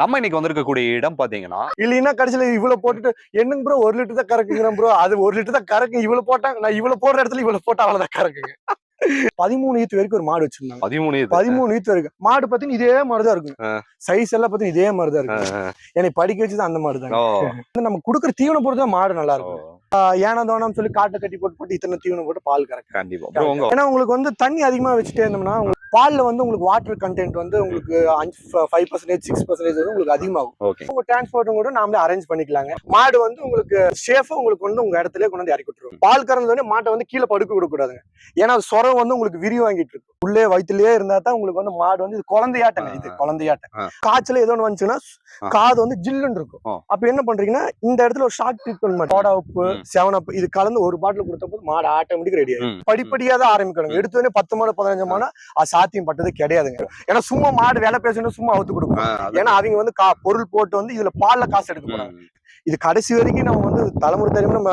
நம்ம இன்னைக்கு வந்திருக்கக்கூடிய இடம் பாத்தீங்கன்னா, இல்லைன்னா கடைசியில இவ்வளவு போட்டுட்டு என்னங்க ப்ரோ 1 லிட்டர் தான் கறக்குங்கிறேன் ப்ரோ. அது 1 லிட்டர் தான் கறக்கு. இவ்வளவு போட்டாங்க. நான் இவ்வளவு போடுற இடத்துல இவ்வளவு போட்டா அவ்வளவுதான் கறக்குங்க. 13 ஈத்து வரைக்கும் ஒரு மாடு வச்சிருந்தாங்க. 13 இது. 13 ஈத்து வரைக்கும். மாடு பாத்தீங்கன்னா இதே மாதிரிதான் இருக்கும். ஆ. சைஸ் எல்லாம் பாத்தீங்கன்னா இதே மாதிரிதான் இருக்கும். என்னை படிக்க வச்சது அந்த மாடு ஓ. தான். நம்ம குடுக்குற தீவனம் பொறுத்து மாடு நல்லா ஓ. இருக்கும். ஏனா தோணான்னு சொல்லி காட்டை கட்டி போட்டு இத்தனை தீவனம் போட்டு பால் கறக்கு. கண்டிப்பா. ப்ரோ உங்க ஏன்னா உங்களுக்கு வந்து தண்ணி அதிகமா வச்சுட்டே இருந்தோம்னா பால்ல வந்து உங்களுக்கு வாட்டர் கண்டென்ட் வந்து உங்களுக்கு 5% 6% வந்து உங்களுக்கு அதிகமாகும். ஓகே. உங்க டிரான்ஸ்போர்ட்டும் கூட நாமளே அரேஞ்ச் பண்ணிக்கலாங்க. மாடு வந்து உங்களுக்கு சேஃபா உங்களுக்கு வந்து உங்க இடத்துலயே கொண்டு வந்து இறக்கி விட்டுரும். பால் கறந்தோடனே மாட்டை வந்து கீழே படுக்க விடக்கூடாதுங்க. ஏன்னா சொரம் வந்து உங்களுக்கு விரி வாங்கிட்டு இருக்கு. உள்ளே வயிற்றுலயே இருந்தா தான் உங்களுக்கு வந்து மாடு வந்து இது குழந்தையாட்டங்க. இது குழந்தையாட்டம். காய்ச்சல ஏதோ ஒன்று வந்துச்சுன்னா காது வந்து ஜில்லுன்னு இருக்கும். அப்ப என்ன பண்றீங்கன்னா இந்த இடத்துல ஒரு ஷார்ட் ட்ரீட்மெண்ட் சோடா உப்பு 7 up இது கலந்து ஒரு பாட்டில் கொடுத்த போது மாடு ஆட்டோமேட்டிக் ரெடி ஆகும். படிப்படியா தான் ஆரம்பிக்கணும். எடுத்தோடனே 10 மாடு 15 மாடு சாத்தியம் பட்டது கிடையாதுங்க. ஏன்னா சும்மா மாடு வேலை பேசணும் சும்மா அவுத்து கொடுக்கும். ஏன்னா அவங்க வந்து பொருள் போட்டு வந்து இதுல பால்ல காசு எடுக்க போறாங்க. இது கடைசி வரைக்கும் நம்ம வந்து தலைமுறை தலைமுறை நம்ம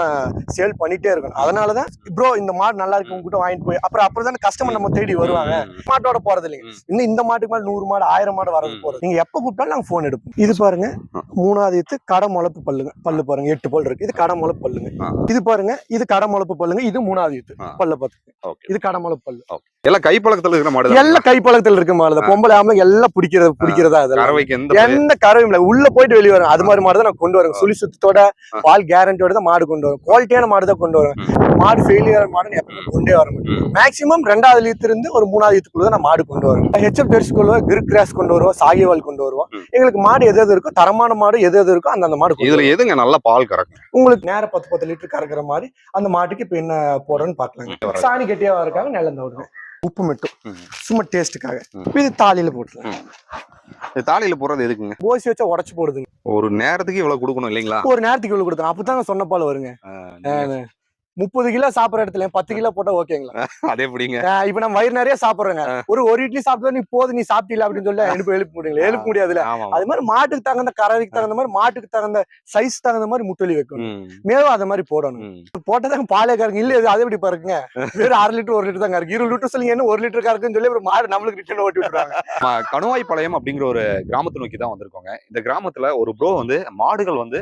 சேல் பண்ணிட்டே இருக்கணும். அதனாலதான் ப்ரோ இந்த மாடு நல்லா இருக்கு உங்ககிட்ட வாங்கிட்டு போய் அப்புறம் கஸ்டமர் நம்ம தேடி வருவாங்க. மாட்டோட போறது இல்லைங்க. இன்னும் இந்த மாட்டுக்கு மேல 100 மாடு 1000 மாடு வரது போறது. நீங்க எப்ப கூப்பிட்டாலும் நாங்க போன் எடுப்போம். இது பாருங்க 3வது ஈத்து கடை முளப்பு பல்லு பாருங்க 8 பல் இருக்கு. இது கடை முளப்பு பல்லுங்க. இது பாருங்க இது கடை முளப்பு பல்லுங்க. இது 3வது ஈத்து பல்ல பாத்துங்க. இது கடை முளப்பு பல்லு. எல்லாம் கைப்பழக்கத்துல இருக்கிற மாடு. எல்லாம் கைப்பழக்கத்துல இருக்க மாடு. பொம்பளை ஆம்பளை எல்லாம் பிடிக்கிறதா அதெல்லாம் எந்த கறவையும் இல்ல. உள்ள போயிட்டு வெளியே வரும். அது மாதிரி மாடு தான் நான் கொண்டு வரேன். சுழி சுத்தத்தோட பால் கேரண்டியோட தான் மாடு கொண்டு வரும். குவாலிட்டியான மாடு தான் கொண்டு வருவேன். மாடு ஃபெயிலியர் மாடுன்னு எப்பவுமே கொண்டே வர முடியும். மேக்சிமம் 2வது ஈத்துல இருந்து ஒரு 3வது ஈத்துக்குள்ள தான் நான் மாடு கொண்டு வருவேன். ஹெச்எப் டெர்ஸ் கொண்டு வருவோம். கிரிக் கிராஸ் கொண்டு வருவோம். சாகிவால் கொண்டு வருவோம். எங்களுக்கு மாடு எது இருக்கோ தரமான மாடு எது இருக்கோ அந்த மாடு. இதுல எதுங்க நல்ல பால் கறக்கும்? உங்களுக்கு நேரம் 10 லிட்டர் கறக்குற மாதிரி அந்த மாட்டுக்கு இப்ப என்ன போடுறேன்னு பாக்கலாங்க. சாணி கட்டியா இருக்காங்க நல்ல விடுவேன். உப்பு மட்டும் சும்மா டேஸ்ட்டுக்காக. இது தாலியில போட்டுலாம். தாலியில போடுறது எதுக்குங்க? ஓசி வச்சா உடச்சு போடுதுங்க. ஒரு நேரத்துக்கு இவ்வளவு கொடுக்கணும் இல்லைங்களா? ஒரு நேரத்துக்கு இவ்வளவு கொடுத்தோம். அப்பதாங்க சொன்ன பால் வருங்க. 30 கிலோ சாப்பிடுற இடத்துல 10 கிலோ போட்டா ஓகேங்களா? அதே எப்படிங்க? இப்ப நம்ம வயிறு நிறைய சாப்பிடுறோங்க. ஒரு இட்லி சாப்பிட்டா நீ போது நீ சாப்பிட்டீங்களா அப்படின்னு சொல்லி எழுப்ப முடியுங்களா? எழுப்ப முடியாதுல்ல. அது மாதிரி மாட்டுக்கு தகுந்த கறவைக்கு தகுந்த மாதிரி மாட்டுக்கு தகுந்த சைஸ் தகுந்த மாதிரி முட்டலி வைக்கணும். மேலும் அது மாதிரி போடணும். போட்டதாங்க பாலே கறக்கு. இல்ல அது எப்படி பாருங்க. வெறும் 1/2 லிட்டர் 1 லிட்டர் தான் கறக்கு. 20 லிட்டர் சொல்லி என்ன 1 லிட்டர் கறக்குன்னு சொல்லி ஒரு மாடு நம்மளுக்கு ரிட்டர்ன் ஓட்டி விட்டுறாங்க. கணுவாய்பாளையம் அப்படிங்கிற ஒரு கிராமத்தை நோக்கி தான் வந்திருக்கோங்க. இந்த கிராமத்துல ஒரு ப்ரோ வந்து மாடுகள் வந்து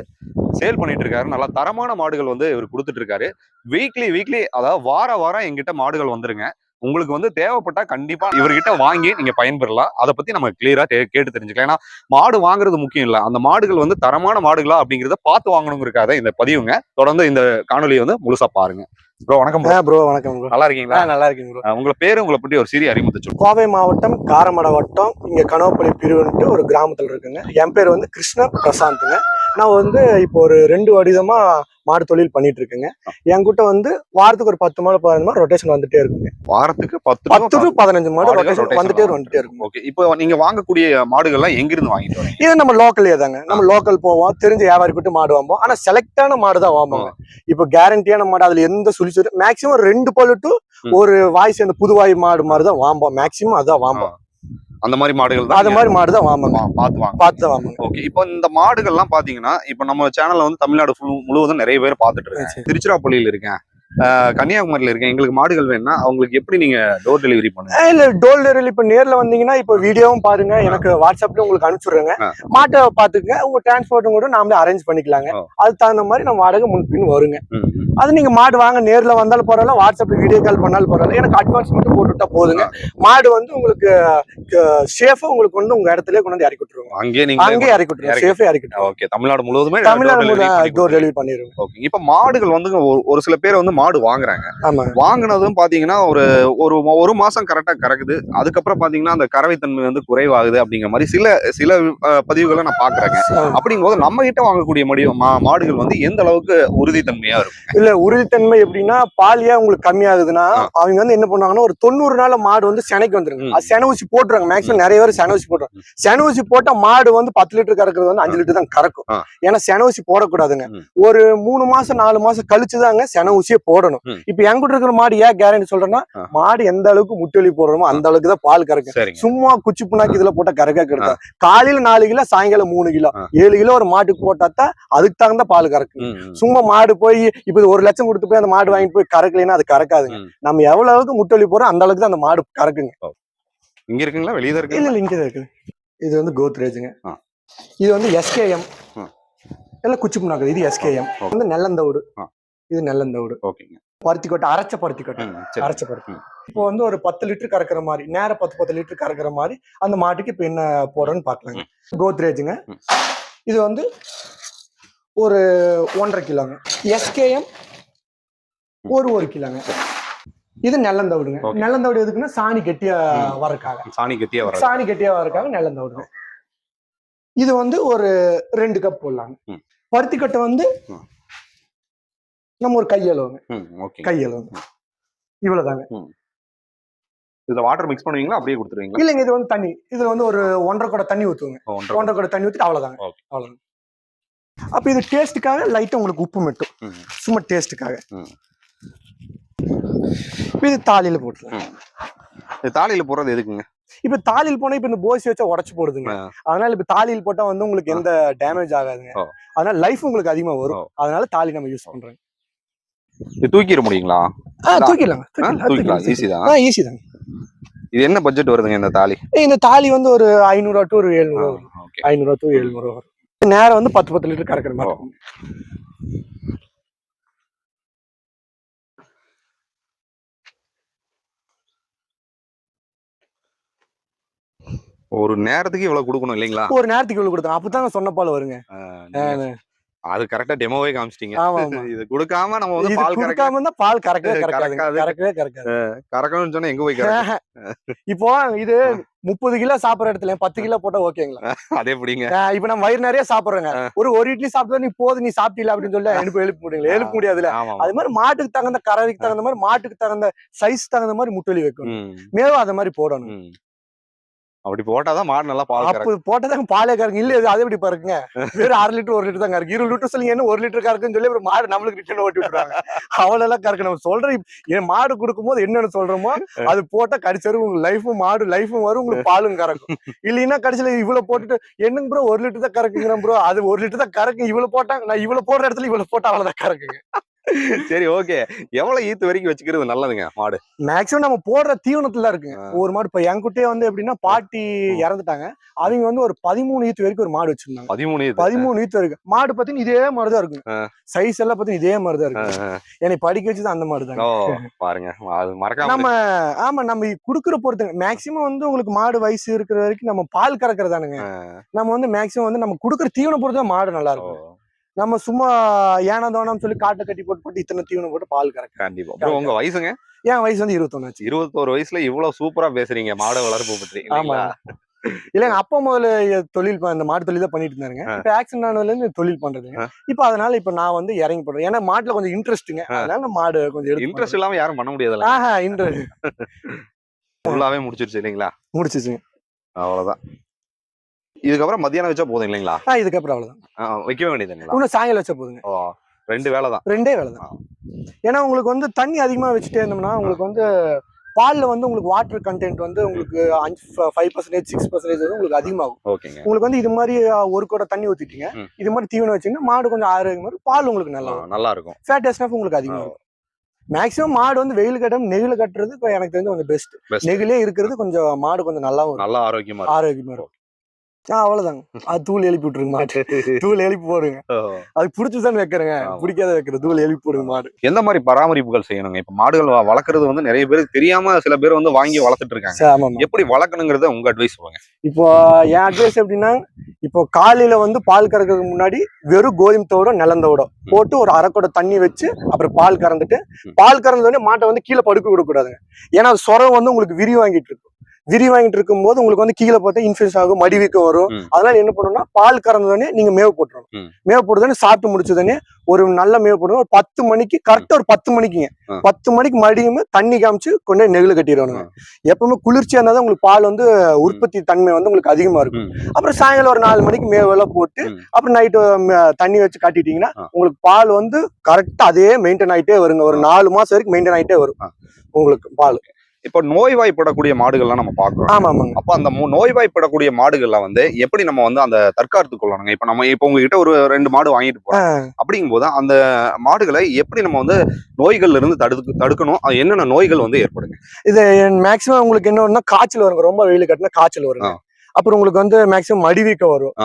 சேல் பண்ணிட்டு இருக்காரு. நல்லா தரமான மாடுகள் வந்து இவர் கொடுத்துட்டு இருக்காரு. வீக்லி அதாவது வாரம் எங்கிட்ட மாடுகள் வந்துருங்க. உங்களுக்கு வந்து தேவைப்பட்டா கண்டிப்பா இவர்கிட்ட வாங்கி நீங்க பயன்பெறலாம். அதை பத்தி நம்ம கிளியரா கேட்டு தெரிஞ்சுக்கலாம். ஏன்னா மாடு வாங்குறது முக்கியம் இல்ல. அந்த மாடுகள் வந்து தரமான மாடுகளா அப்படிங்கிறத பார்த்து வாங்கணுங்கிறக்காக இந்த பதிவுங்க. தொடர்ந்து இந்த காணொலியை வந்து முழுசா பாருங்க. ப்ரோ வணக்கம் ப்ரோ. வணக்கம் ப்ரோ. நல்லா இருக்கீங்களா? நல்லா இருக்கீங்க ப்ரோ. உங்களை பேரு உங்களை பற்றி ஒரு சிறிய அறிமுகத்தை சொல்லுங்க. கோவை மாவட்டம் காரமடை வட்டம் இங்க கனவப்பள்ளி பிரிவுன்ட்டு ஒரு கிராமத்துல இருக்குங்க. என் பேர் வந்து கிருஷ்ண பிரசாந்த்ங்க. நான் வந்து இப்போ ஒரு 2 வருடமா மாடு தொழில் பண்ணிட்டு இருக்குங்க. என்கிட்ட வந்து வாரத்துக்கு ஒரு 10 மாடு 15 மாடு ரொட்டேஷன் வந்துட்டே இருக்குங்க. வாரத்துக்கு 10 to 15 மாடு ரொட்டேஷன் வந்துட்டே இருக்கும். ஓகே. இப்போ நீங்க வாங்கக்கூடிய மாடுகள்லாம் எங்கிருந்து வாங்கிட்டு வரீங்க? இது நம்ம லோக்கல்லே தாங்க. நம்ம லோக்கல் போவோம். தெரிஞ்ச வியாபாரி கிட்ட மாடு வாங்குவோம். ஆனா செலக்டான மாடு தான் வாங்குவாங்க. இப்போ கேரண்டியான மாடு அதுல எந்த சுழி மேக்சிமம் 2 பல்லு டு ஒரு வாய் சேர்ந்த புதுவாய் மாடு மாதிரி தான் வாங்குவோம். மேக்சிமம் அதான் வாங்குவோம். அந்த மாதிரி மாடுகள் தான். அது மாதிரி மாடு தான் வாங்குவாங்க. பார்த்து வாங்குவாங்க. ஓகே. இப்போ இந்த மாடுகள்லாம் பாத்தீங்கன்னா இப்போ நம்ம சேனல்ல வந்து தமிழ்நாடு முழுவதும் நிறைய பேர் பார்த்துட்டு இருக்காங்க. திருச்சிராப்பள்ளியில இருக்கேன், கன்னியாகுமரியில இருக்கேன். எங்களுக்கு மாடுகள் வேணும்னா அவங்களுக்கு எப்படி நீங்க டோர் டெலிவரி பண்ணுங்க? இல்ல டோர் டெலிவரி இப்ப நேர்ல வந்தீங்கன்னா இப்ப வீடியோவும் பாருங்க. எனக்கு வாட்ஸ்அப்ல உங்களுக்கு அனுப்பிச்சுடுறேங்க. மாட்டை பாத்துக்கங்க. உங்க டிரான்ஸ்போர்ட்டும் கூட நாமளே அரேஞ்ச் பண்ணிக்கலாங்க. அதுக்கு தகுந்த மாதிரி நம்ம வாடகை முன்பின் வருங்க. அது நீங்க மாடு வாங்க நேர்ல வந்தாலும் பரவாயில்ல, வாட்ஸ்அப்ல வீடியோ கால் பண்ணாலும் பரவாயில்ல. எனக்கு அட்வான்ஸ் மட்டும் போட்டுட்டா போதுங்க. மாடு வந்து உங்களுக்கு சேஃபா உங்களுக்கு வந்து உங்க இடத்துல கொண்டு வந்து இறக்கி விட்டுருவோம். அங்கே இறக்கி விட்டுருவோம். சேஃபா இறக்கி விட்டுருவோம். ஓகே. தமிழ்நாடு முழுவதுமே டோர் டெலிவரி பண்ணிடுவோம். ஓகே. இப்ப மாடுகள் வந்து ஒரு சில பேர் வந்து மாடு வாங்குறாங்க. வாங்கினதும் பாத்தீங்கன்னா ஒரு மாசம் கரெக்டா கறக்குது. அதுக்கப்புறம் பாத்தீங்கன்னா அந்த கறவை தன்மை வந்து குறைவாகுது அப்படிங்கிற மாதிரி சில பதிவுகளை நான் பாக்குறேங்க. அப்படிங்கும்போது நம்ம கிட்ட வாங்கக்கூடிய மாடுகள் வந்து எந்த அளவுக்கு உறுதித்தன்மையா இருக்கும்? இல்ல உறுதித்தன்மை எப்படின்னா பாலியா உங்களுக்கு கம்மியாகுதுன்னா அவங்க வந்து என்ன பண்ணுவாங்கன்னா ஒரு 90 நாள் மாடு வந்து செனைக்கு வந்துருங்க. அது செனை ஊசி போட்டுருவாங்க. மேக்ஸிமம் நிறைய பேர் செனை ஊசி போட்டுருவாங்க. செனை ஊசி போட்டா மாடு வந்து 10 லிட்டர் கறக்குறது வந்து 5 லிட்டர் தான் கறக்கும். ஏன்னா செனை ஊசி போடக்கூடாதுங்க. ஒரு 3 மாசம் 4 மாசம் கழிச்சுதாங்க செனை ஊசியே போடணும். இப்ப என்கிட்ட இருக்கிற மாடு ஏன் கேரண்டி சொல்றேன்னா மாடு எந்த அளவுக்கு முட்டொலி போடுறோமோ அந்த அளவுக்கு தான் பால் கறக்கும். சும்மா குச்சி புண்ணாக்கி இதுல போட்டா கறக்க கிடையாது. காலையில 4 கிலோ சாயங்காலம் 3 கிலோ 7 கிலோ ஒரு மாட்டுக்கு போட்டாத்தான் அதுக்கு தகுந்த பால் கறக்கும். சும்மா மாடு போய் இப்ப 1 லட்சம் கொடுத்து போய் அந்த மாடு வாங்கிட்டு போய் கறக்கலைன்னா அது கறக்காதுங்க. நம்ம எவ்வளவு அளவுக்கு முட்டொலி போறோம் அந்த அளவுக்கு தான் அந்த மாடு கறக்குங்க. இங்க இருக்குங்களா வெளியே இருக்கு? இல்ல இங்கதான் இருக்கு. இது வந்து கோத்ரேஜுங்க. இது வந்து எஸ்கேஎம் ம். எல்லாம் குச்சி புண்ணாக்கு. இது எஸ்கேஎம் ஓகே. வந்து நெல்லந்தோடு. ஆ. இது நெல்லந்தோடு. ஓகேங்க. பருத்தி கொட்டை, அரைச்ச பருத்தி கொட்டை. சரி. அரைச்ச பருத்தி. ம். இப்போ வந்து ஒரு 10 லிட்டர் கறக்குற மாதிரி, நேரம் 10 லிட்டர் கறக்குற மாதிரி அந்த மாட்டுக்கு இப்போ என்ன போடுறோன்னு பார்க்கலாங்க. கோத்ரேஜுங்க. இது வந்து ஒரு 1.5 கிலோங்க. எஸ்கேஎம் ஒரு கிலோங்க. இது நெல்லந்தோடுங்க. நெல்லந்தோடு எதுக்குன்னா சாணி கெட்டியா வரக்காக. சாணி கெட்டியா வரக்காக நெல்லந்தோடுங்க. இது வந்து ஒரு 2 கப் போடலாங்க. பருத்தி கொட்டை வந்து நம்ம ஒரு கையளவுங்க. கையளவுங்க. இவ்வளவுதாங்க. இதுல வாட்டர் மிக்ஸ் பண்ணுவீங்களா அப்படியே கொடுத்துருவீங்களா? இல்லங்க, இது வந்து தண்ணி. இதுல வந்து ஒரு 1.5 குடம் தண்ணி ஊத்துங்க. 1.5 குடம் தண்ணி ஊத்திட்டு அவ்வளவுதாங்க. அவ்வளவுதான். அப்ப இது டேஸ்டுக்காக லைட்டா உங்களுக்கு உப்பு மட்டும், சும்மா டேஸ்டுக்காக. இது தாலியில போட்டுலாம். தாலியில போடுறது எதுக்குங்க? இப்ப தாலியில் போனா இப்ப இந்த போசி வச்சா உடச்சு போடுதுங்க. அதனால இப்ப தாலியில் போட்டா வந்து உங்களுக்கு எந்த டேமேஜ் ஆகாதுங்க. அதனால லைஃப் உங்களுக்கு அதிகமா வரும். அதனால தாலி நம்ம யூஸ் பண்றோம். இது தூக்கிட முடியுங்களா? தூக்கிடலாங்க. ஈஸி தான். ஈஸி தாங்க. இது என்ன பட்ஜெட் வருதுங்க இந்த தாலி? இந்த தாலி வந்து ஒரு 500 to 700 வரும். 500 to 700 வரும். நேரம் வந்து 10 லிட்டர் கறக்குற மாதிரி. ஒரு நேரத்துக்கு இவ்வளவு கொடுக்கணும் இல்லைங்களா? ஒரு நேரத்துக்கு இவ்வளவு கொடுத்தோம். அப்பதான் சொன்ன பால் வருங்க. அது கரெக்டா டெமோவே காமிச்சிட்டீங்க. ஆமா. இது கொடுக்காம நம்ம வந்து பால் கொடுக்காம இருந்தா பால் கறக்கவே கறக்காது. கறக்கணும்னு சொன்னா எங்க போய் கறக்கும்? இப்போ இது 30 கிலோ சாப்பிடுற இடத்துல 10 கிலோ போட்டா ஓகேங்களா? அதே எப்படிங்க? இப்ப நம்ம வயிறு நிறைய சாப்பிடுறோங்க. ஒரு இட்லி சாப்பிட்டா நீ போதும், நீ சாப்பிட்டீல அப்படின்னு சொல்லி எழுப்ப முடியுங்களா? எழுப்ப முடியாதுல. அது மாதிரி மாட்டுக்கு தகுந்த கறவைக்கு தகுந்த மாதிரி, மாட்டுக்கு தகுந்த சைஸ் தகுந்த மாதிரி முட்டொலி வைக்கணும். மேலும் அது மாதிரி போடணும். அப்படி போட்டாதான் மாடு நல்லா பால் கறக்கும். அப்படி போட்டாதான் பாலே கறக்கும். இல்ல அது எப்படி பறக்குங்க? வெறும் 1/2 லிட்டர் 1 லிட்டர் தான் கறக்கு. 20 லிட்டர் சொல்லி என்ன 1 லிட்டர் கறக்குன்னு சொல்லி ஒரு மாடு நம்மளுக்கு ரிட்டர்ன் ஓட்டி விட்டுறாங்க. அவ்வளவு கறக்கு. நம்ம சொல்றேன், என் மாடு கொடுக்கும் போது என்னன்னு சொல்றோமோ அது போட்டா கடிச்சரு உங்களுக்கு லைஃபும் மாடு லைஃபும் வரும், உங்களுக்கு பாலும் கறக்கும். இல்லைன்னா கடைசியில இவ்வளவு போட்டுட்டு என்னங்க ப்ரோ 1 லிட்டர் தான் கறக்குங்கிறேன் ப்ரோ. அது 1 லிட்டர் தான் கறக்கு. இவ்வளவு போட்டா நான் இவ்வளவு போடுற இடத்துல இவ்வளவு போட்டா அவ்வளவுதான் கறக்குங்க. சரி, ஓகே. எவ்வளவு ஈத்து வரைக்கும் வச்சுக்கிறது நல்லதுங்க மாடு? மேக்ஸிமம் நம்ம போடுற தீவனத்துல இருக்குங்க. ஒரு மாடு இப்ப என்கிட்டே வந்து எப்படின்னா பாட்டி இறந்துட்டாங்க. அவங்க வந்து ஒரு 13 ஈத்து வரைக்கும் ஒரு மாடு வச்சிருந்தாங்க. 13 ஈத்து வரைக்கும் மாடு பாத்தீங்கன்னா இதே மாதிரிதான் இருக்குங்க. சைஸ் எல்லாம் பாத்தீங்கன்னா இதே மாதிரிதான் இருக்கு. என்னை படிக்க வச்சது அந்த மாடுதான் பாருங்க. அது மறக்காம நம்ம நம்ம குடுக்குற பொறுத்துங்க. மேக்ஸிமம் வந்து உங்களுக்கு மாடு வயசு இருக்கிற வரைக்கும் நம்ம பால் கறக்குறதானுங்க. நம்ம வந்து மேக்ஸிமம் வந்து நம்ம குடுக்குற தீவனம் பொறுத்து மாடு நல்லா இருக்கும். நம்ம சும்மா ஏனா தோணான்னு சொல்லி காட்டை கட்டி போட்டு இத்தனை தீவனம் போட்டு பால் கறக்கு. கண்டிப்பா. உங்க வயசுங்க? என் வயசு வந்து 21 ஆச்சு. 21 வயசுல இவ்வளவு சூப்பரா பேசுறீங்க மாடு வளர்ப்பு பற்றி. ஆமா. இல்லங்க, அப்பா முதல்ல தொழில் இந்த மாடு தொழில் தான் பண்ணிட்டு இருந்தாருங்க. இப்ப ஆக்சிடென்ட் ஆனதுல இருந்து தொழில் பண்றதுங்க. இப்ப அதனால இப்ப நான் வந்து இறங்கி பண்றேன். ஏன்னா மாட்டுல கொஞ்சம் இன்ட்ரெஸ்ட்டுங்க. அதனால மாடு கொஞ்சம் இன்ட்ரெஸ்ட் இல்லாம யாரும் பண்ண முடியாதுல்ல. இன்ட்ரெஸ்ட் ஃபுல்லாவே முடிச்சிருச்சு இல்லைங்களா? முடிச்சிச்சுங்க. அவ்வளவுதான். இதுக்கப்புறம் மத்தியானம் வச்சா போதும் இல்லைங்களா? இதுக்கப்புறம் அவ்வளவுதான். வைக்கவே வேண்டியதுங்களா? இன்னும் சாயங்காலம் வச்சா போதுங்க. 2 வேலை தான். 2 வேலை தான். ஏன்னா உங்களுக்கு வந்து தண்ணி அதிகமா வச்சுட்டே இருந்தோம்னா உங்களுக்கு வந்து பால்ல வந்து உங்களுக்கு வாட்டர் கண்டென்ட் வந்து உங்களுக்கு 5% 6% வந்து உங்களுக்கு அதிகமாகும். உங்களுக்கு வந்து இது மாதிரி 1 குடம் தண்ணி ஊத்திட்டீங்க, இது மாதிரி தீவனம் வச்சீங்கன்னா மாடு கொஞ்சம் ஆரோக்கியமா இருக்கும். பால் உங்களுக்கு நல்லா இருக்கும். ஃபேட் எஸ்னஃப் உங்களுக்கு அதிகமாகும். மேக்ஸிமம் மாடு வந்து வெயில் கட்டம் நெகிழ கட்டுறது எனக்கு தெரிஞ்சு கொஞ்சம் பெஸ்ட். நெகிலே இருக்கிறது கொஞ்சம் மாடு கொஞ்சம் நல்லா ஆரோக்கியமா இருக்கும். அவ்வளவுதாங்க. அது தூள் எழுப்பி விட்டுருங்க மாட்டு. தூள் எழுப்பி போடுங்க. அது பிடிச்சுதான் வைக்கிறேங்க, பிடிக்காத வைக்கிற தூள் எழுப்பி போடுங்க மாடு. எந்த மாதிரி பராமரிப்புகள் செய்யணுங்க? இப்ப மாடுகள் வளர்க்கறது வந்து நிறைய பேருக்கு தெரியாம சில பேர் வந்து வாங்கி வளர்த்துட்டு இருக்காங்க. எப்படி வளர்க்கணுங்கிறத உங்க அட்வைஸ் சொல்லுங்க. இப்போ என் அட்வைஸ் எப்படின்னா, இப்போ காலையில வந்து பால் கறக்கிறதுக்கு முன்னாடி வெறும் கோதுமை தவிட நிலந்தோட போட்டு ஒரு 1/2 குடம் தண்ணி வச்சு அப்புறம் பால் கறந்துட்டு, பால் கறந்தோடனே மாட்டை வந்து கீழே படுக்க விடக்கூடாதுங்க. ஏன்னா சொரம் வந்து உங்களுக்கு விரி வாங்கிட்டு இருக்கும். விரி வாங்கிட்டு இருக்கும் போது உங்களுக்கு வந்து கீழே பார்த்தா இன்ஃபெக்ஷன் ஆகும், மடிவீக்கம் வரும். அதனால என்ன பண்ணணும்னா பால் கறந்தோடனே நீங்க மேவு போட்டுறணும். மேவு போட்டுதானே சாப்பிட்டு முடிச்சதுனே ஒரு நல்ல மேவு போடணும். ஒரு 10 மணிக்கு கரெக்டா ஒரு 10 மணிக்குங்க 10 மணிக்கு மடியும் தண்ணி காமிச்சு கொண்டு நெகிழ கட்டிடணுங்க. எப்பவுமே குளிர்ச்சியா இருந்தாதான் உங்களுக்கு பால் வந்து உற்பத்தி தன்மை வந்து உங்களுக்கு அதிகமா இருக்கும். அப்புறம் சாயங்காலம் ஒரு 4 மணிக்கு மேவெல்லாம் போட்டு அப்புறம் நைட்டு தண்ணி வச்சு கட்டிட்டீங்கன்னா உங்களுக்கு பால் வந்து கரெக்டா அதே மெயின்டைன் ஆயிட்டே வருங்க. ஒரு 4 மாசம் வரைக்கும் மெயின்டைன் ஆயிட்டே வரும் உங்களுக்கு பால். இப்ப நோய்வாய்ப்படக்கூடிய மாடுகள்லாம் நம்ம பாக்குறோம். ஆமாங்க. அப்ப அந்த நோய்வாய்ப்படக்கூடிய மாடுகள்ல வந்து எப்படி நம்ம வந்து அந்த தற்காத்து கொள்ளணுங்க? இப்ப உங்ககிட்ட ஒரு 2 மாடு வாங்கிட்டு போறோம். அப்படிங்கும் போது அந்த மாடுகளை எப்படி நம்ம வந்து நோய்கள்ல இருந்து தடுக்கணும்? என்னென்ன நோய்கள் வந்து ஏற்படுங்க? இது மேக்சிமம் உங்களுக்கு என்ன காய்ச்சல் வருங்க. ரொம்ப வெயில் கட்டினா காய்ச்சல் வருங்க. அப்புறம் உங்களுக்கு வந்து மேக்சிமம் மடிவீக்கம் வரும்.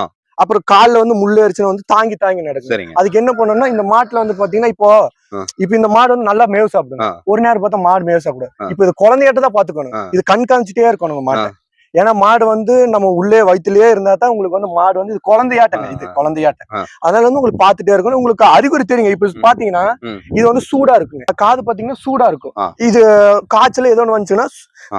அப்புறம் கால்ல வந்து முள்ளு அரிச்சுனா வந்து தாங்கி தாங்கி நடக்கும். சரிங்க. அதுக்கு என்ன பண்ணணும்னா இந்த மாட்டுல வந்து பாத்தீங்கன்னா இப்போ இந்த மாடு வந்து நல்லா மேவு சாப்பிடுங்க. ஒரு நேரம் பார்த்தா மாடு மேவு சாப்பிடும். இப்போ இது குழந்தையாட்ட தான் பாத்துக்கணும். இது கண் காமிச்சிட்டே இருக்கணும் மாட்டை. ஏன்னா மாடு வந்து நம்ம உள்ளே வயிற்றுலயே இருந்தா தான் உங்களுக்கு வந்து மாடு வந்து இது குழந்தையாட்டங்க. இது குழந்தையாட்ட. அதனால வந்து உங்களுக்கு பாத்துட்டே இருக்கணும். உங்களுக்கு அறிகுறி தெரியுங்க. இப்ப பாத்தீங்கன்னா இது வந்து சூடா இருக்குங்க. காது பாத்தீங்கன்னா சூடா இருக்கும். இது காய்ச்சல் ஏதோ ஒன்று வந்துச்சுன்னா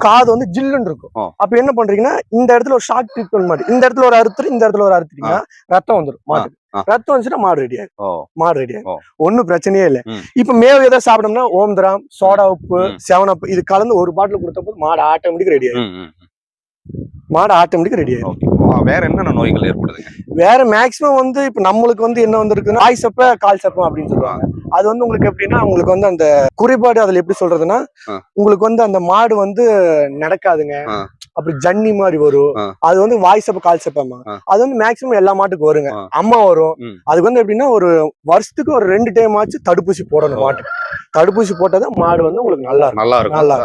காது வந்து ஜில்லுன்னு இருக்கும். அப்ப என்ன பண்றீங்கன்னா இந்த இடத்துல ஒரு ஷார்ட் ட்ரீட்மெண்ட் மாதிரி இந்த இடத்துல ஒரு அறுத்துரு இந்த இடத்துல ஒரு அறுத்துட்டீங்கன்னா ரத்தம் வந்துடும் மாட்டுக்கு. ரத்தம் வந்துச்சுன்னா மாடு ரெடி ஆகும். மாடு ரெடி ஆகும். ஒன்னும் பிரச்சனையே இல்லை. இப்ப மேவு ஏதாவது சாப்பிடணும்னா ஓம்திராம், சோடா உப்பு, 7up இது கலந்து ஒரு பாட்டில் கொடுத்தப்போ மாடு ஆட்டோமேட்டிக் ரெடி ஆகும். மாடு ஆட்டோமேட்டிக் ரெடி ஆகும். வேற என்னென்ன நோய்கள் ஏற்படுதுங்க? வேற மேக்சிமம் வந்து இப்ப நம்மளுக்கு வந்து என்ன வந்திருக்குன்னா வாய் சப்ப கால் சப்பம் அப்படின்னு சொல்லுவாங்க. அது வந்து உங்களுக்கு எப்படின்னா உங்களுக்கு வந்து அந்த குறைபாடு அதுல எப்படி சொல்றதுன்னா உங்களுக்கு வந்து அந்த மாடு வந்து நடக்காதுங்க. அப்படி ஜன்னி மாதிரி வரும். அது வந்து வாய் சப்ப கால் சப்பமா. அது வந்து மேக்சிமம் எல்லா மாட்டுக்கும் வருங்க. அம்மா வரும். அதுக்கு வந்து எப்படின்னா ஒரு வருஷத்துக்கு ஒரு 2 டைம் ஆச்சு தடுப்பூசி போடணும் மாட்டுக்கு. தடுப்பூசி போட்டதான் மாடு வந்து உங்களுக்கு நல்லா இருக்கும். நல்லா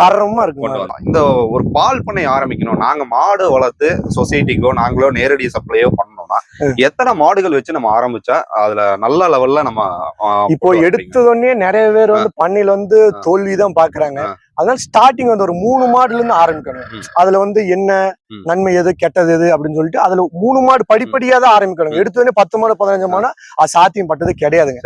தரமா இருக்கும். இந்த ஒரு பால் பண்ணை ஆரம்பிக்கணும், நாங்க மாடு வளர்த்து சொசைட்டிக்கோ நாங்களோ நேரடி சப்ளையோ பண்ணோம்னா எத்தனை மாடுகள் வச்சு நம்ம ஆரம்பிச்சா அதுல நல்ல லெவல்ல நம்ம இப்போ எடுத்ததுன்னே நிறைய பேர் வந்து பண்ணையில வந்து தோல்விதான் பாக்குறாங்க. அதனால ஸ்டார்டிங் வந்து ஒரு 3 மாடுல இருந்து ஆரம்பிக்கணும். அதுல வந்து என்ன நன்மை எது கெட்டது எது அப்படின்னு சொல்லிட்டு அதுல 3 மாடு படிப்படியா தான் ஆரம்பிக்கணும். எடுத்தோடனே 10 மாடு 15 மாடு அது சாத்தியம் பட்டது கிடையாதுங்க.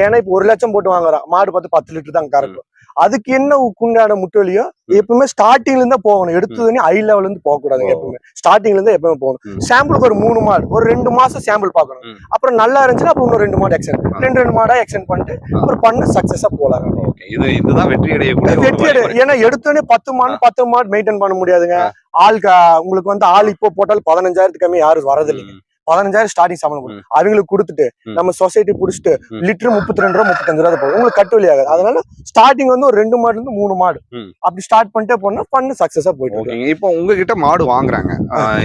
ஏன்னா இப்ப 1 லட்சம் போட்டு வாங்குறான் மாடு பார்த்து 10 லிட்டர் தான் கறக்கும். அதுக்கு என்ன உண்டான முட்டலியோ எப்பவுமே ஸ்டார்டிங்ல இருந்தா போகணும். எடுத்ததுன்னே ஹை லெவல்ல இருந்து போக கூடாது. எப்பவுமே ஸ்டார்டிங்ல இருந்து எப்பவுமே போகணும். சாம்பிளுக்கு ஒரு 3 மாடு ஒரு 2 மாசம் சாம்பிள் பார்க்கணும். அப்புறம் நல்லா இருந்துச்சுன்னா அப்புறம் இன்னும் 2 மாடு எக்ஸ்டெண்ட் 2 மாடா எக்ஸ்டெண்ட் பண்ணிட்டு அப்புறம் பண்ண சக்சஸா போலாம். இதுதான் வெற்றி அடையக்கூடிய வெற்றி அடைய. ஏன்னா எடுத்தோடனே 10 மாடு மெயின்டைன் பண்ண முடியாதுங்க. உங்களுக்கு வந்து ஆள் இப்போ போட்டாலும் 15,000 கம்மி யாரும் வரது இல்லைங்க. 15,000 ஸ்டார்டிங் சம்பளம் அவங்களுக்கு கொடுத்துட்டு நம்ம சொசைட்டி புடிச்சிட்டு லிட்டர் 32 ரூபா 35 ரூபா போகும். உங்களுக்கு கட்டு வழி ஆகாது. அதனால ஸ்டார்டிங் வந்து ஒரு 2 மாடுல இருந்து 3 மாடு அப்படி ஸ்டார்ட் பண்ணிட்டே போனா பண்ணு சக்சஸா போயிட்டு இருக்கு. இப்போ உங்ககிட்ட மாடு வாங்குறாங்க.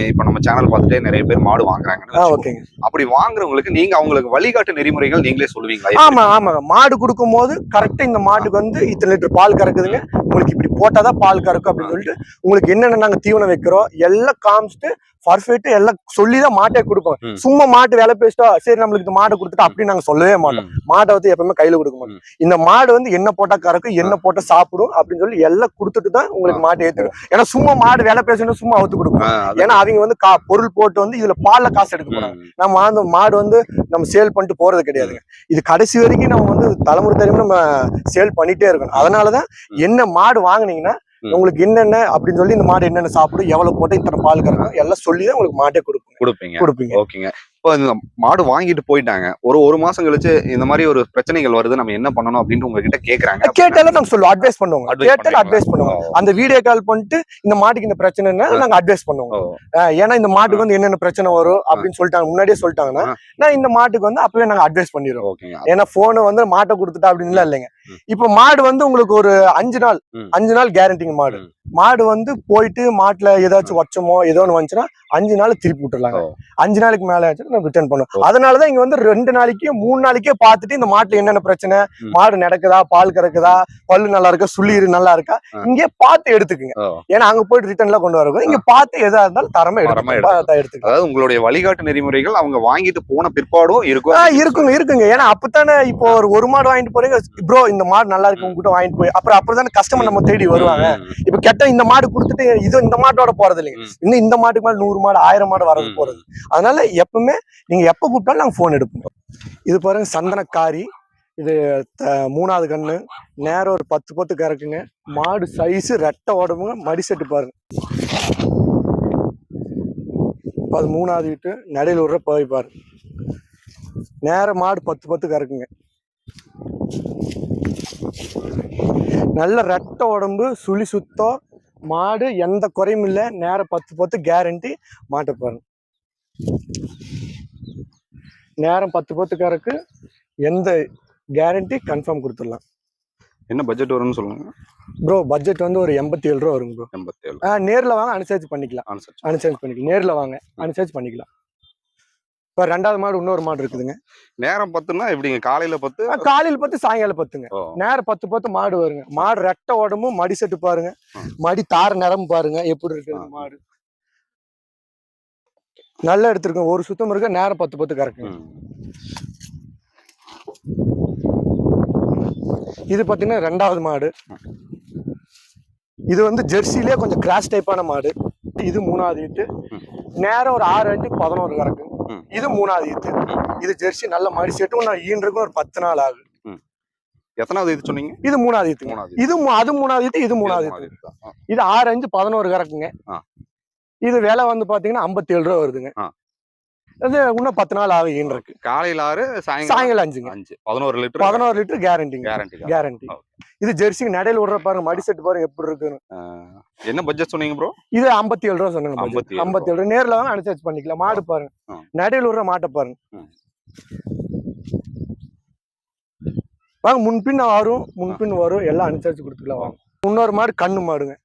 இப்போ நம்ம சேனல் பார்த்துட்டே நிறைய பேர் மாடு வாங்குறாங்க. ஓகேங்க. அப்படி வாங்குறவங்களுக்கு நீங்க அவங்களுக்கு வழிகாட்டு நெறிமுறைகள் நீங்களே சொல்லுவீங்களா? ஆமா ஆமாங்க. மாடு கொடுக்கும் போது கரெக்டா இந்த மாட்டுக்கு வந்து இத்தனை லிட்டர் பால் கறக்குதுங்க. உங்களுக்கு இப்படி போட்டாதான் பால் கறக்கும் அப்படின்னு சொல்லிட்டு உங்களுக்கு என்னென்ன நாங்க தீவனம் வைக்கிறோம் எல்லாம் காமிச்சிட்டு பர்ஃபெக்ட் எல்லாம் சொல்லிதான் மாட்டே கொடுப்போம். சும்மா மாட்டு வேலை பேசிட்டா சரி நம்மளுக்கு இந்த மாட்டை கொடுத்துட்டு அப்படின்னு நாங்க சொல்லவே மாட்டோம். மாட்டை வந்து எப்பவுமே கையில கொடுக்க மாட்டோம். இந்த மாடு வந்து என்ன போட்டா கறக்கும் என்ன போட்டா சாப்பிடும் அப்படின்னு சொல்லி எல்லாம் கொடுத்துட்டு தான் உங்களுக்கு மாட்டை ஏத்துக்கும். ஏன்னா சும்மா மாடு வேலை பேசணும் சும்மா அவுத்து கொடுக்கும். ஏன்னா அவங்க வந்து பொருள் போட்டு வந்து இதுல பால்ல காசு எடுக்க போறாங்க. நம்ம அந்த மாடு வந்து நம்ம சேல் பண்ணிட்டு போறது கிடையாதுங்க. இது கடைசி வரைக்கும் நம்ம வந்து தலைமுறை தலைமுறை நம்ம சேல் பண்ணிட்டே இருக்கணும். அதனாலதான் என்ன மாடு வாங்குனீங்கன்னா உங்களுக்கு என்னென்ன அப்படின்னு சொல்லி இந்த மாடு என்னென்ன சாப்பிடும் எவ்வளவு போட்டு இத்தனை பால் கறக்கும் எல்லாம் சொல்லிதான் உங்களுக்கு மாட்டே கொடுப்பீங்க. ஓகேங்க. இப்போ இந்த மாடு வாங்கிட்டு போயிட்டாங்க. ஒரு மாசம் கழிச்சு இந்த மாதிரி ஒரு பிரச்சனைகள் வருது நம்ம என்ன பண்ணணும் அப்படின்னு உங்ககிட்ட கேக்குறாங்க. கேட்டாலும் நாங்க சொல்லுவோம் அட்வைஸ் பண்ணுவோம். கேட்டாலும் அட்வைஸ் பண்ணுவோம். அந்த வீடியோ கால் பண்ணிட்டு இந்த மாட்டுக்கு இந்த பிரச்சனைன்னா நாங்க அட்வைஸ் பண்ணுவோம். ஏன்னா இந்த மாட்டுக்கு வந்து என்னென்ன பிரச்சனை வரும் அப்படின்னு சொல்லிட்டாங்க முன்னாடியே சொல்லிட்டாங்கன்னா நான் இந்த மாட்டுக்கு வந்து அப்பவே நாங்க அட்வைஸ் பண்ணிடுவோம். ஏன்னா போனை வந்து மாட்டை கொடுத்துட்டா அப்படின்னு இல்லைங்க. இப்ப மாடு வந்து உங்களுக்கு ஒரு 5 நாள் கேரண்டிங்க. மாடு வந்து போயிட்டு மாட்டுல ஏதாச்சும் வச்சமோ ஏதோ ஒன்று வந்துச்சுன்னா 5 நாள் திருப்பி விட்டுறலாங்க. 5 நாளைக்கு மேல ரிட்டர்ன் பண்ணுவோம். அதனாலதான் இங்க வந்து 2 நாளைக்கு 3 நாளைக்கே பார்த்துட்டு இந்த மாட்டுல என்னென்ன பிரச்சனை மாடு நடக்குதா பால் கறக்குதா பல்லு நல்லா இருக்கா சுள்ளீரு நல்லா இருக்கா இங்கே பார்த்து எடுத்துக்குங்க. ஏன்னா அங்க போயிட்டு ரிட்டர்ன்ல கொண்டு வரக்கும் இங்க பார்த்து எதா இருந்தாலும் தரமா எடுத்துக்கலாம். அதாவது உங்களுடைய வழிகாட்டு நெறிமுறைகள் அவங்க வாங்கிட்டு போன பிற்பாடும் இருக்குங்க. ஏன்னா அப்பதானே இப்போ ஒரு மாடு வாங்கிட்டு போறீங்க ப்ரோ இந்த மாடு நல்லா இருக்கு உங்ககிட்ட வாங்கிட்டு போய் அப்புறம் கஸ்டமர் நம்ம தேடி வருவாங்க. இப்ப கெட்ட இந்த மாடு கொடுத்துட்டு இது இந்த மாட்டோட போறது இல்லைங்க. இன்னும் இந்த மாட்டுக்கு மேல 100 மாடு 1000 மாடு வரது போறது. அதனால எப்பவுமே நீங்க எப்ப கூப்பிட்டாலும் நாங்க போன் எடுப்போம். இது பாருங்க சந்தனக்காரி. இது 3வது கண்ணு நேரம் ஒரு 10 கறக்குங்க. மாடு சைஸ் ரெட்டை உடம்புங்க. மடி செட்டு பாருங்க. அது 3வது வீட்டு நடையில விடுற போய் பாருங்க. நேரம் மாடு 10 கறக்குங்க. நல்ல ரெட்டை உடம்பு சுழி சுத்தம் மாடு எந்த குறையும் இல்லை. நேரம் 10 கேரண்டி மாட்டை பாருங்க. நேரம் 10 கறக்கு எந்த கேரண்டி கன்ஃபார்ம் கொடுத்துடலாம். என்ன பட்ஜெட் வரும்னு சொல்லுங்க ப்ரோ. பட்ஜெட் வந்து ஒரு 87 ரூபா வரும் ப்ரோ. 87. நேர்ல வாங்க அனுசரிச்சு பண்ணிக்கலாம். நேர்ல வாங்க அனுசரிச்சு பண்ணிக்கலாம். இப்ப 2வது மாடு இன்னொரு மாடு இருக்குதுங்க. நேரம் 10ன்னா எப்படிங்க? காலையில 10 சாயங்காலம் 10ங்க. நேரம் 10 மாடு வருங்க. மாடு ரெட்டை உடம்பும் மடி செட்டு பாருங்க. மடி தார நிறம் பாருங்க எப்படி இருக்கு மாடு. நல்லா எடுத்திருக்கோம். ஒரு சுத்தம் இருக்க நேரம் 10 கறக்குங்க. இது பாத்தீங்கன்னா 2வது மாடு. இது வந்து ஜெர்சிலே கொஞ்சம் கிராஸ் டைப்பான மாடு. இது 3வது ஈத்து. நேரம் ஒரு 6 5 11 கறக்கு. இது 3வது ஈத்து. இது ஜெர்சி நல்ல மாடு. செட்டு நான் ஈன்றதுக்கு ஒரு 10 நாள் ஆகுது. எத்தனாவது இது சொன்னீங்க? இது 3வது ஈத்து. இது அது 3வது ஈத்து, இது 3வது ஈத்து. இது 6 5 11 கறக்குங்க. இது விலை வந்து பாத்தீங்கன்னா 57 ரூபா வருதுங்க. அது இன்னும் 10 நாள் ஆகும் ஈன்றதுக்கு. காலையில 6 சாயங்காலம் 5ங்க. 11 லிட்டர். 11 litre guarantee. இது ஜெர்சி நடையில விடுற பாருங்க, மடி செட் பாருங்க எப்படி இருக்குன்னு. என்ன பட்ஜெட் சொன்னீங்க ப்ரோ? இது 57 ரூபா சொன்னீங்க. 57 நேர்ல வாங்க அனுசரிச்சு பண்ணிக்கலாம். மாடு பாருங்க, நடையில விடுற மாட்டை பாருங்க. வாங்க முன்பின் வரும் எல்லாம் அனுசரிச்சு கொடுத்துக்கலாம் வாங்க. இன்னொரு மாடு கண்ணு மாடுங்க.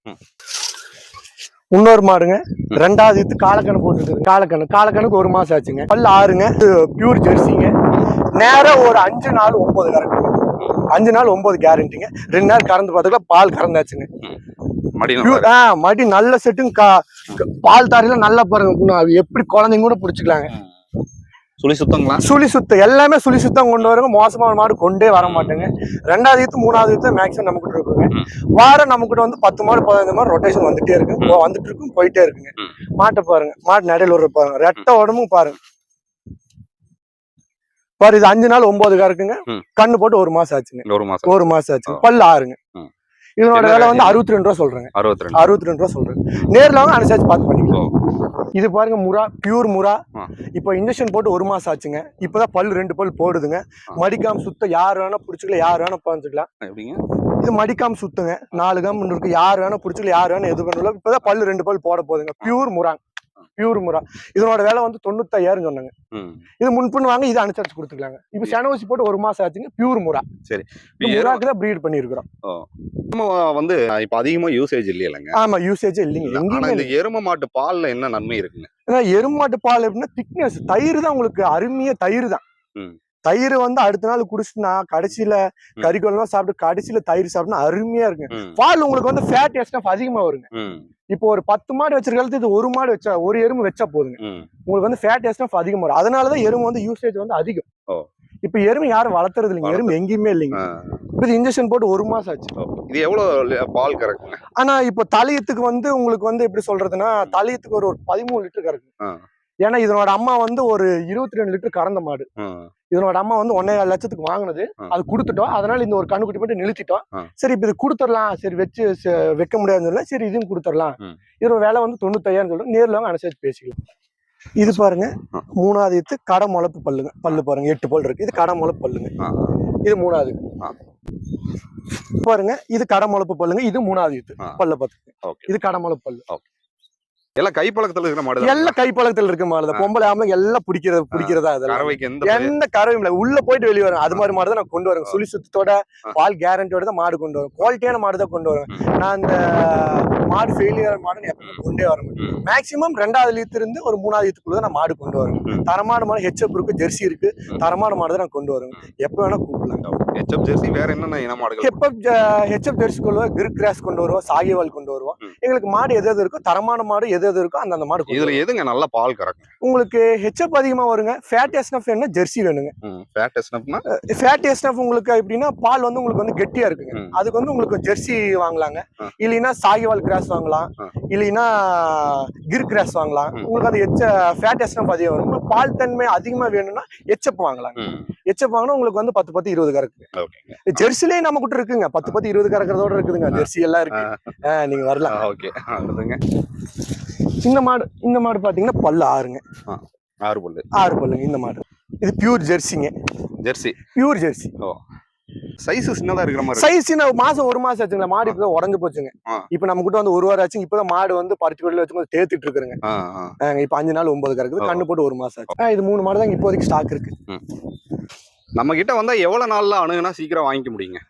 இன்னொரு மாடுங்க 2வது ஈத்து காலக்கணு போட்டுருக்கு. காலக்கணுக்கு 1 மாசம் ஆச்சுங்க. பல்லு 6ங்க. பியூர் ஜெர்சிங்க. நேரம் ஒரு 5 நாள் 9 கறக்குங்க. 5 நாள் 9 கேரண்டிங்க. 2 நாள் கறந்து பார்த்துக்கலாம். பால் கறந்தாச்சுங்க. மடி நல்ல செட்டுங்க. பால் தாரில நல்லா பாருங்க, எப்படி குழந்தைங்க கூட பிடிச்சிக்கலாங்க. சுழி சுத்தம் எல்லாமே சுழி சுத்தம் கொண்டு வருங்க. மோசமான மாடு கொண்டே வர மாட்டேங்க. 2வது ஈத்து 3வது ஈத்து மேக்ஸிமம் நம்ம கிட்ட இருக்குங்க. வாரம் நம்ம கிட்ட வந்து 10 மாடு 15 மாடு ரொட்டேஷன் வந்துட்டே இருக்கு. வந்துட்டு இருக்கும், போயிட்டே இருக்குங்க. மாட்டை பாருங்க, மாட்டு நடையில விடுற பாருங்க, ரெட்டை உடம்பும் பாருங்க. இது 5 நாள் 9 கறக்குங்க. கண்ணு போட்டு 1 மாசம் ஆச்சுங்க. 1 மாசம் ஆச்சு. பல்லு 6ங்க. இதனோட விலை வந்து 62 ரூபா சொல்றேங்க. 62 ரூபா சொல்றேன். நேர்ல வாங்க அனுசரிச்சு பார்த்து பண்ணிக்கலாம். இது பாருங்க முறா, பியூர் முறா. இப்போ இன்ஜெக்ஷன் போட்டு 1 மாசம் ஆச்சுங்க. இப்பதான் பல்லு 2 பல் போடுதுங்க. மடிக்காம சுத்த யார் வேணா பிடிச்சிக்கலாம், யார் வேணா பாஞ்சுக்கலாம். இது மடிக்காம சுத்துங்க. 4 கம் இருக்கு. யார் வேணா பிடிச்சிக்கலாம், யார் வேணா எது பண்ணல. இப்பதான் பல்லு 2 பல் போட போகுதுங்க. பியூர் முறா. இதனோட விலை வந்து 95,000 சொன்னாங்க. இது முன்பின் வாங்க, இது அனுசரிச்சு கொடுத்துக்கலாங்க. இப்ப செனவசி போட்டு 1 மாசம் ஆச்சுங்க. பியூர் முறா. சரி, முறாக்கு தான் பிரீட் பண்ணிருக்கிறோம். வந்து இப்ப அதிகமா யூசேஜ் இல்லையலங்க. ஆமா, யூசேஜ் இல்லைங்க. ஆனா இந்த எரும மாட்டு பால்ல என்ன நன்மை இருக்குங்க? எரும மாட்டு பால் எப்படின்னா திக்னஸ். தயிர் தான் உங்களுக்கு அருமையா. தயிர் தான். தயிர் வந்து அடுத்த நாள் குடிச்சுனா கடைசியில கறிக்குழம்பு சாப்பிட்டு கடைசியில தயிர் சாப்பிட்டா அருமையா இருக்குங்க. பால் உங்களுக்கு வந்து ஃபேட் எஸ்டஃப் அதிகமா வருங்க. இப்போ ஒரு 10 மாடு வச்சிருக்கிறது இது 1 மாடு வச்சா, ஒரு எருமை வச்சா போதுங்க. உங்களுக்கு வந்து ஃபேட் எஸ்டஃப் அதிகமா வரும். அதனாலதான் எருமை வந்து யூசேஜ் வந்து அதிகம். இப்ப எருமை யாரும் வளர்த்துறது இல்லைங்க. எருமை எங்கேயுமே இல்லைங்க. இப்ப இன்ஜெக்ஷன் போட்டு 1 மாசம் ஆச்சு. இது எவ்வளவு பால் கறக்குங்க? ஆனா இப்ப தலையத்துக்கு வந்து உங்களுக்கு வந்து எப்படி சொல்றதுன்னா, தலையத்துக்கு ஒரு 13 லிட்டர் கறக்கு. ஏன்னா இதனோட அம்மா வந்து ஒரு 22 லிட்டர் கறந்த மாடு. இதனோட அம்மா வந்து 1.25 லட்சத்துக்கு வாங்கினது. அது கொடுத்துட்டோம். அதனால இந்த ஒரு கண்ணுக்குட்டி மட்டும் நிறுத்திட்டோம். சரி, இப்ப இது கொடுத்துடலாம். சரி, வச்சு வைக்க முடியாதுன்னு சரி இதையும் கொடுத்துடலாம். இதோட விலை வந்து 95,000 சொல்றோம். நேர்ல வாங்க அனுசரிச்சு பேசிக்கலாம். இது பாருங்க 3வது ஈத்து கடை முளப்பு பல்லுங்க. பல்லு பாருங்க 8 பல் இருக்கு. இது கடை முளப்பு பல்லுங்க. இது 3வது பாருங்க. இது கடை முளப்பு பல்லுங்க. இது 3வது ஈத்து பல்ல பாத்துங்க. இது கடை முளப்பு பல்லு. எல்லாம் கைப்பழக்கத்துல இருக்கிற மாடு. எல்லாம் கைப்பழக்கத்துல இருக்க மாடு. பொம்பளை ஆம்பளை எல்லாம் பிடிக்கிறதா. எந்த கறவையும் இல்ல. உள்ள போயிட்டு வெளியே வரும். அது மாதிரி மாடு தான் நான் கொண்டு வரேன். சுழி சுத்தத்தோட பால் கேரண்டியோட தான் மாடு கொண்டு வரும். குவாலிட்டியான மாடு தான் கொண்டு வருவேன். நான் அந்த மாடு ஃபெயிலியர் மாடு எப்பவுமே கொண்டே வரேன். மேக்சிமம் 2வது ஈத்து இருந்து ஒரு 3வது ஈத்துக்குள்ள நான் மாடு கொண்டு வருவேன். தரமான மாடு ஹெச்எப் இருக்கு, ஜெர்சி இருக்கு. தரமான மாடு தான் நான் கொண்டு வருவேன். எப்ப வேணா கூப்பிடலாம். ஹெச்எப் ஜெர்சி வேற என்னென்ன இன மாடுகள்? ஹெச்எப் ஜெர்சி கொண்டு வருவோம், கிர் கிராஸ் கொண்டு வருவோம், சாகிவால் கொண்டு வருவோம். எங்களுக்கு மாடு எது இருக்கோ, தரமான மாடு எது இருக்கோ அந்த மாடு. இதுல எதுங்க நல்ல பால் கறக்கும்? உங்களுக்கு ஹெச்எப் அதிகமா வருங்க. ஃபேட் எஸ்னஃப் என்ன ஜெர்சி வேணுங்க. ஃபேட் எஸ்னஃப்னா ஃபேட் எஸ்னஃப் உங்களுக்கு எப்படின்னா பால் வந்து உங்களுக்கு வந்து கெட்டியா இருக்குங்க. அதுக்கு வந்து உங்களுக்கு ஜெர்சி வாங்கலாங்க. இல்லைன்னா சாகிவால் கிராஸ் வாங்கலாம். இல்லைன்னா கிர் கிராஸ் வாங்கலாம். உங்களுக்கு அது ஃபேட் எஸ்னஃப் அதிகம் வரும். பால் தன்மை அதிகமா வேணும்னா ஹெச்எப் வாங்கலாங்க. ஹெச்எப் வாங்கினா உங்களுக்கு வந்து 10 10 20 கறக்குங்க. ஜெர்சிலே நம்ம கிட்ட இருக்குங்க. 10 10 20 கறக்கிறதோட இருக்குதுங்க. ஜெர்சி எல்லாம் இருக்கு. நீங்க வரலாம். ஓகே. இந்த மாடு பாத்தீங்கன்னா பல்லு 6ங்க. 6 பல்லு. 6 பல்லுங்க இந்த மாடு. இது பியூர் ஜெர்சிங்க. ஜெர்சி. Pure Jersey. சைஸ் சின்னதா இருக்கிற மாதிரி. சைஸ் 1 மாசம் ஆச்சுங்களா. மாடு இப்பதான் உடஞ்சு போச்சுங்க. இப்ப நம்ம கிட்ட வந்து 1 வாரம் ஆச்சு. இப்பதான் மாடு வந்து பறிச்சு கொள்ள வச்சு தேத்திட்டு இருக்குங்க. இப்ப 5 நாள் 9 கறக்குது. கண்ணு போட்டு 1 மாசம் ஆச்சு. இது 3 மாடு தான் இப்போதைக்கு ஸ்டாக் இருக்கு. நம்ம கிட்ட வந்தா எவ்வளவு நாள்ல அணுகுனா சீக்கிரம் வாங்கிக்க முடியுங்க?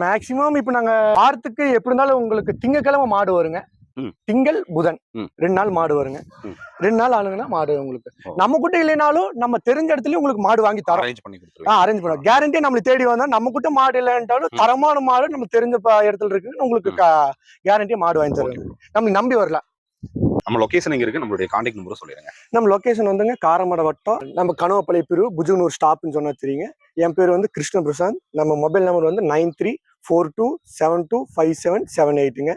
மேக்சிமம் இப்ப நாங்க வாரத்துக்கு எப்படி இருந்தாலும் உங்களுக்கு திங்கக்கிழமை மாடு வருங்க. திங்கள் புதன் 2 நாள் மாடு வருங்க. 2 நாள் ஆளுங்கன்னா மாடு உங்களுக்கு நம்ம கிட்ட இல்லைனாலும் நம்ம தெரிஞ்ச இடத்துலயும் உங்களுக்கு மாடு வாங்கி தரோம். அரேஞ்ச் பண்ணுவோம். கேரண்டியா நம்மளை தேடி வந்தா நம்ம கிட்ட மாடு இல்லைன்றாலும் தரமான மாடு நம்ம தெரிஞ்ச இடத்துல இருக்கு உங்களுக்கு கேரண்டியா மாடு வாங்கி தருவாங்க. நம்ம நம்பி வரலாம். நம்ம லொகேஷன் எங்க இருக்கு, நம்மளுடைய கான்டாக்ட் நம்பரும் சொல்லிடுங்க. நம்ம லொகேஷன் வந்துங்க காரமடை வட்டம், நம்ம கனவப்பள்ளி பிரிவு புஜுனூர் ஸ்டாப்னு சொன்னா தெரியுங்க. என் பேர் வந்து கிருஷ்ண பிரசாந்த். நம்ம மொபைல் நம்பர் வந்து 9342725778ங்க.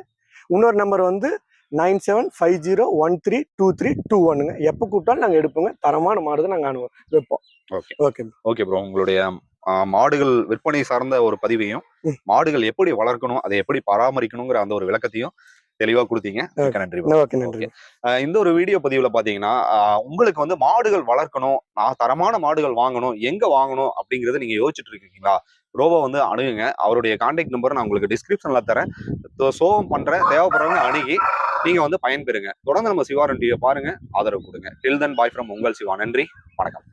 இன்னொரு நம்பர் வந்து 9750132321ங்க. எப்போ கூப்பிட்டாலும் நாங்கள் எடுப்போங்க. தரமான மாடு தான் நாங்கள் வைப்போம். ஓகே ப்ரோ, உங்களுடைய மாடுகள் விற்பனை சார்ந்த ஒரு பதிவையும், ம். மாடுகள் எப்படி வளர்க்கணும், அதை எப்படி பராமரிக்கணுங்கிற அந்த ஒரு விளக்கத்தையும் தெளிவா கொடுத்தீங்க. மிக்க நன்றி bro. ஓகே, நன்றி. இந்த ஒரு வீடியோ பதிவுல பாத்தீங்கன்னா, உங்களுக்கு வந்து மாடுகள் வளர்க்கணும், நான் தரமான மாடுகள் வாங்கணும், எங்க வாங்கணும் அப்படிங்கறத நீங்க யோசிச்சுட்டு இருக்கீங்களா? ப்ரோவை வந்து அணுகுங்க. அவருடைய கான்டாக்ட் நம்பர் நான் உங்களுக்கு டிஸ்கிரிப்ஷன்ல தரேன். சோகம் பண்றேன், தேவைப்படுறவங்க அணுகி நீங்க வந்து பயன்பெறுங்க. தொடர்ந்து நம்ம சிவா டிவியை பாருங்க, ஆதரவு கொடுங்க. டில் தென் பாய் ஃப்ரம் உங்கள் சிவா. நன்றி, வணக்கம்.